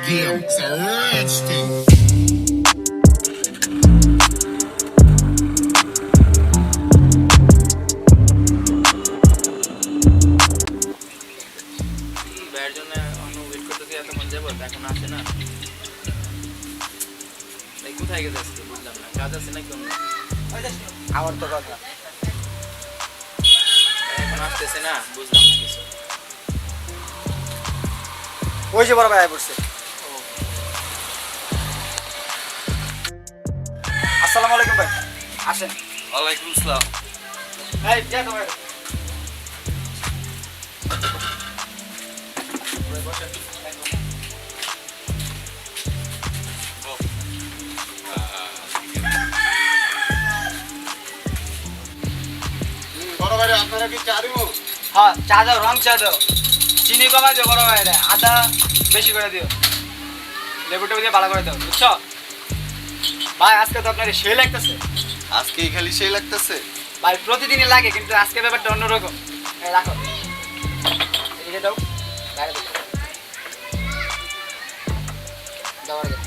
Damn, it's a rich thing. ভাইয়ের জন্য অন্য ওয়েট করতেছি এতক্ষণ যাবো এখন আসে না। ভাই কোথায় গেছে আজকে বুঝলাম না, কাজ আছে নাকি অন্য? আমার তো কথা এখন আসতেছে না, বুঝলাম না কিছু। ওই যে বড় ভাই পড়ছে। আসসালামু আলাইকুম ভাই, আসেন। ওয়ালাইকুম আসসালাম। এই যা তোমার বড় ভাই আপনারা কি চা দিব? হ্যাঁ চা দাও, রং চা দাও, চিনি কমাই দিও বড় ভাই, আদা বেশি করে দিও, লেবুটা দিয়ে ভালো করে দাও, বুঝছো ভাই? আজকে তো আপনার সেই লাগতেছে আজকেই খালি সেই লাগতেছে। ভাই, প্রতিদিনই লাগে কিন্তু আজকে ব্যাপারটা অন্যরকম। এই রাখো, এদিকে দাও, বাইরে দাও, দাও আর দাও।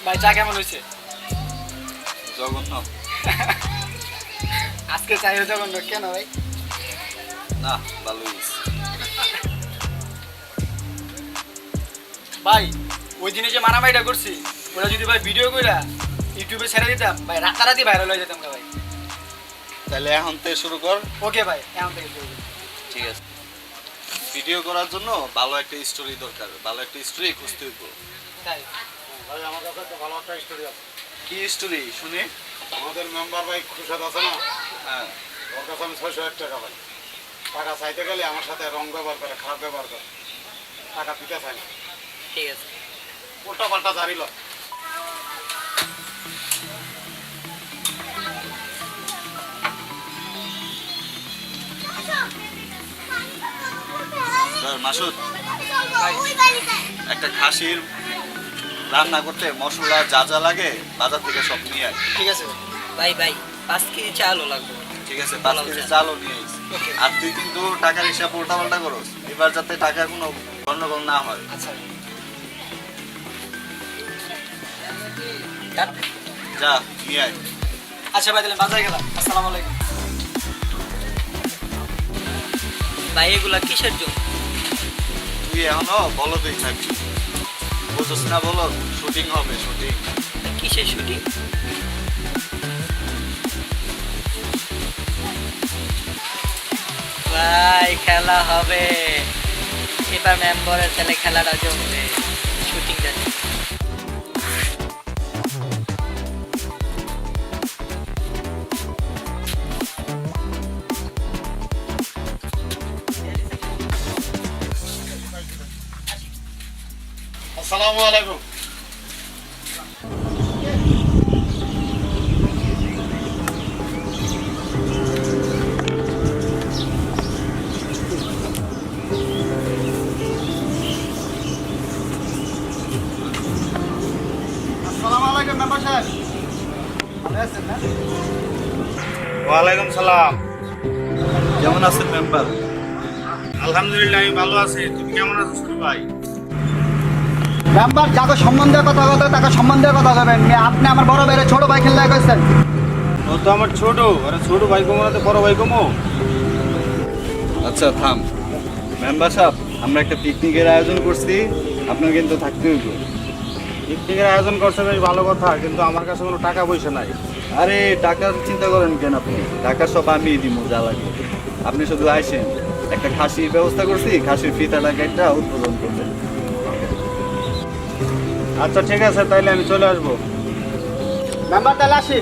ভাই চা কেমন হয়েছে? জঘন্য। আজকে চাই জঘন্য কেন ভাই? না, ভালোই হয়েছে। ভাই ওই দিনে যে মারামারিটা করছি ওরা যদি ভাই ভিডিও কইরা ইউটিউবে ছেড়ে দিতাম ভাই, রাতারাতি ভাইরাল হয়ে যেতাম ভাই। তাহলে এখন থেকে শুরু কর। ওকে ভাই, এখন থেকে শুরু করি। ঠিক আছে। ভিডিও করার জন্য ভালো একটা স্টোরি দরকার, ভালো একটা স্টোরি খুঁজতে হইব। তাই ভাই আমার কাছে একটা ভালো একটা স্টোরি আছে। কি স্টোরি শুনি? আমাদের মেম্বার ভাই খুশাদ আছে না, হ্যাঁ। ওর কাছে আমি 601 টাকা পাই। টাকা চাইতে গেলে আমার সাথে রং ব্যবহার করে, খারাপ ব্যবহার করে, টাকা দিতে চায় না, ঠিক আছে। উল্টা পাল্টা জানিল। স্যার মাসুদ, একটা খাসির রান্না করতে মশলা যা যা লাগে বাজার থেকে সব নিয়ে আয়। ঠিক আছে ভাই ভাই 5 কেজি চালও লাগবে। ঠিক আছে, 5 কেজি চালও নিয়ে আইস। ওকে। আর তুই কিন্তু টাকার হিসাব উল্টাপাল্টা করস, এবার যাতে টাকা কোনো গন্ডগোল না হয়। আচ্ছা যা নিয়ে আয়। আচ্ছা ভাই, তাহলে বাজারে গেলাম। আসসালামু আলাইকুম। ভাই এগুলা কিসের জন্য? তুই এখনো বলদেই থাকবি, বুঝছিস না? বলো শুটিং হবে, শুটিং। কিসের শুটিং? ভাই খেলা হবে এবার, মেম্বারের তাহলে খেলাটা জমবে, শুটিংটা। আসসালামু আলাইকুম। আসসালামু আলাইকুম মেম্বার সাহেব, ভালো আছেন না? ওয়ালাইকুম সালাম। কেমন আছেন মেম্বার? আলহামদুলিল্লাহ আমি ভালো আছি, তুমি কেমন আছো ছোট ভাই? মেম্বার যাকে সম্বন্ধে কথা বলতে তাকে সম্বন্ধে কথা বলবেন। আপনি আমার বড় ভাইয়ের ছোট ভাই খেলতে গেছেন। ও তো আমার ছোট, আরে ছোট ভাই কমো না তো বড় ভাই কমো? আচ্ছা থাম। মেম্বার সাহেব, আমরা একটা পিকনিকের আয়োজন করছি, আপনার কিন্তু থাকতে হইব। পিকনিকের আয়োজন করছে বেশ ভালো কথা, কিন্তু আমার কাছে কোনো টাকা পয়সা নাই। আরে টাকার চিন্তা করেন কেন আপনি? টাকা সব আমি দিব যা লাগবে, আপনি শুধু আইসেন। একটা খাসির ব্যবস্থা করছি, খাসির ফিতাটা একটা উদ্বোধন করবেন। আচ্ছা ঠিক আছে, তাইলে আমি চলে আসবো। মেম্বার তাহলে আসি।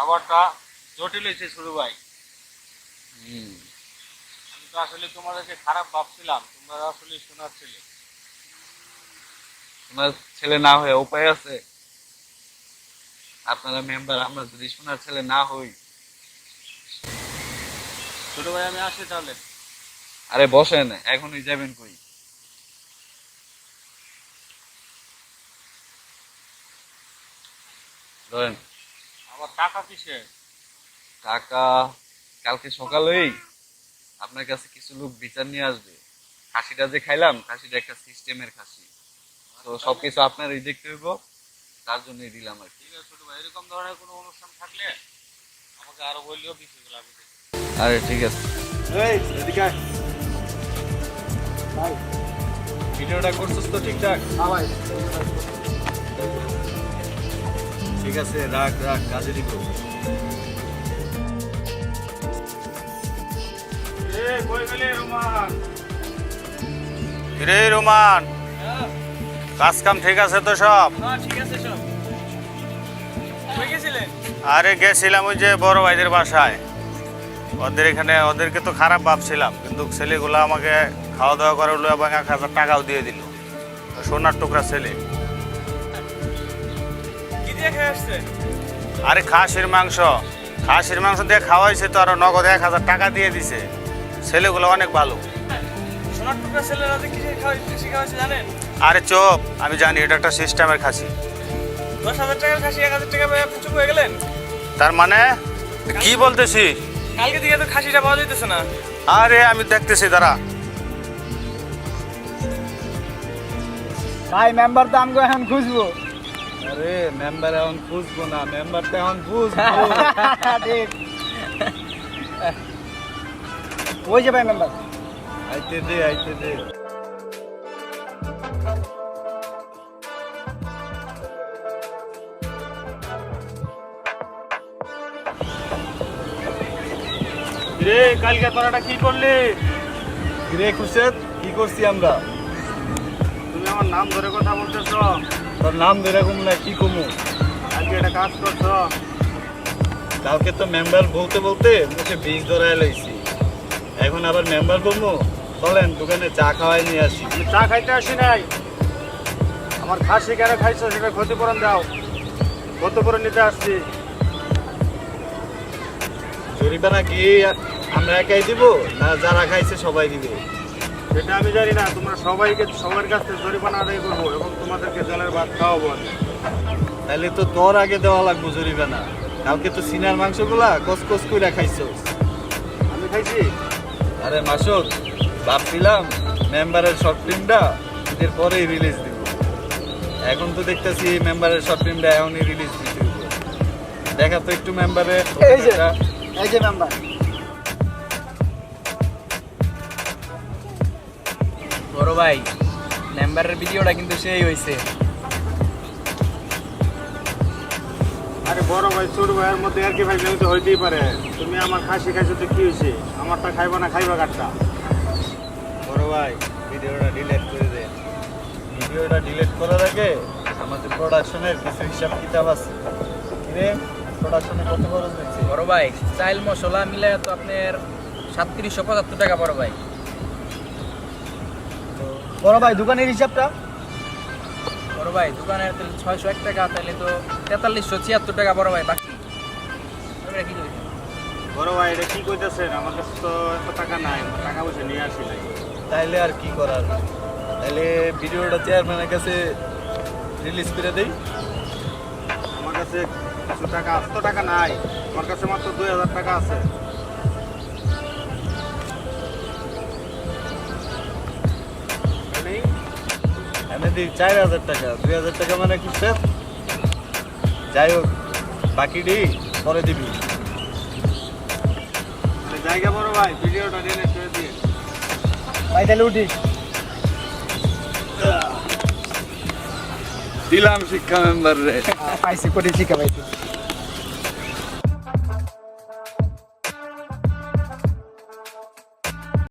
ব্যাপারটা জটিল হয়েছে শুরু ভাই। আমি তো আসলে তোমাদেরকে খারাপ ভাবছিলাম, তোমরা আসলে শোনার ছেলে। শোনার ছেলে না হয়ে উপায় আছে? আপনারা মেম্বার, আমরা যদি শোনার ছেলে না হই। ছোট ভাই আমি আসি তাহলে। আরে বসেন, এখনই যাবেন কই? ধরেন আমার টাকা কিসে? টাকা কালকে সকালেই আপনার কাছে কিছু লোক বিচার নিয়ে আসবে। খাসিটা যে খাইলাম, খাসিটা একটা সিস্টেমের খাসি, তো সবকিছু আপনারই দেখতে হইব, তার জন্যই দিলাম আর কি। ঠিক আছে ছোট ভাই, এরকম ধরনের কোনো অনুষ্ঠান থাকলে আমাকে আরো বললেও বিষয়গুলো আমি দেখি। আরে ঠিক আছে, এই এদিকে আয়। ভিডিওটা করছিস তো ঠিকঠাক? হ্যাঁ ভাই। ঠিক আছে, রাখ রাখ, কাজে দিব। কই গেলে রোমান? রে রোমান, কাজ কাম ঠিক আছে তো সব? হ্যাঁ ঠিক আছে সব। কই গেছিলেন? আরে গেছিলাম ওই যে বড় ভাইদের বাসায়। ওদের এখানে, ওদেরকে তো খারাপ ভাবছিলাম, কিন্তু ছেলেগুলো আমাকে খাওয়া দাওয়া করে উঠলো এবং 1,000 টাকাও দিয়ে দিল। সোনার টুকরা ছেলে। কি দিয়ে খেয়ে আসছে? আরে খাসির মাংস, খাসির মাংস দিয়ে খাওয়াইছে তো, আরো নগদ 1,000 টাকা দিয়ে দিছে। ছেলেগুলো অনেক ভালো। সোনার টুকরা ছেলেরা যে কিসে খাওয়াচ্ছে জানেন? আরে চোপ, আমি জানি এটা একটা সিস্টেমের খাসি। 10,000 টাকার খাসি 1,000 টাকা পেয়ে আপনি চুপ হয়ে গেলেন? তার মানে কি বলতেছি? কালকে দিকে তো খাসিটা পাওয়া যাইতেছে না। আরে আমি দেখতেছি, দাঁড়া। ভাই মেম্বার তো আমগো এখন খুঁজবো। আরে মেম্বার এখন খুঁজবো না, মেম্বার তো এখন বুঝবো। ঠিক। ওই যে ভাই মেম্বার। আইতে দে, আইতে দে। রে কালকে তোরাটা কি করলি? কিরে খুরশেদ, কি করছি আমরা? তুমি আমার নাম ধরে কথা বলতেছ? তোর নাম ধরে কম না, কি কমু? আজকে এটা কাজ করছো? কালকে তো মেম্বার বলতে বলতে মুখে বিষ ধরায় লইছি, এখন আবার মেম্বার বলবো? চলেন দোকানে চা খাওয়াই নিয়ে আসি। আমি চা খাইতে আসি নাই, আমার খাসি কেন খাইছো সেটা ক্ষতিপূরণ দাও। ক্ষতিপূরণ নিতে আসছি। জরিমানা কি আমরা একাই দিব, না যারা খাইছে সবাই দিবে? সেটা আমি জানি না, তোমরা সবাইকে সবার কাছ থেকে জরিমানা আদায় করবো এবং তোমাদেরকে জলের ভাত খাওয়াবো। তাহলে তো তোর আগে দেওয়া লাগবো জরিমানা। কালকে তো সিনার মাংসগুলা কসকস কইরা খাইছো। আমি খাইছি? আরে মাসুদ, ভাবছিলাম মেম্বারের শর্ট ফিল্মটা ঈদের পরেই রিলিজ দিব, এখন তো দেখতেছি মেম্বারের শর্ট ফিল্মটা এখনই রিলিজ দিতে হইব। দেখা তো একটু মেম্বারের। এই যে মেম্বার। বড় ভাই, মেম্বারের ভিডিওটা কিন্তু সেই হইছে। আরে বড় ভাই ছোট ভাইয়ের মধ্যে আর কি ভাই তো হইতেই পারে। তুমি আমার খাসি খাইছো তো কি হয়েছে? আমারটা খাইবা না খাইবা কাটটা? বড় ভাই, ভিডিওটা ডিলিট করে দে। ভিডিওটা ডিলিট করার আগে আমাদের প্রোডাকশনের কিছু হিসাব কিতাব আছে। কিরে, প্রোডাকশনে কত খরচ হয়েছে? বড় ভাই চাইল মশলা মিলে তো আপনার 3775 টাকা বড় ভাই। বড় ভাই দোকানের হিসাবটা? বড় ভাই দোকানের তাহলে 601 টাকা, তাহলে তো 4376 টাকা বড় ভাই বাকি। আপনারা কি কইছেন? বড় ভাই এটা কি কইতেছেন? আমার কাছে তো এত টাকা নাই, টাকা পয়সা নিয়ে আসি নাই। তাইলে আর কি করার, তাইলে ভিডিওটা চেয়ারম্যানের কাছে রিলিজ করে দেই। আমার কাছে কিছু টাকা, এত টাকা নাই আমার কাছে, মাত্র 2000 টাকা আছে। আমি দিই 4000 টাকা, 2000 টাকা মানে কি স্যার? যাই হোক, বাকিটি পরে দিবি। জায়গা বড় ভাই, ভিডিওটা ডিলিট করে দিয়ে। ভাই তাহলে উঠি। দিলাম শিক্ষা মেম্বার রে। পাইছি, কোটি শিখা পাইছি।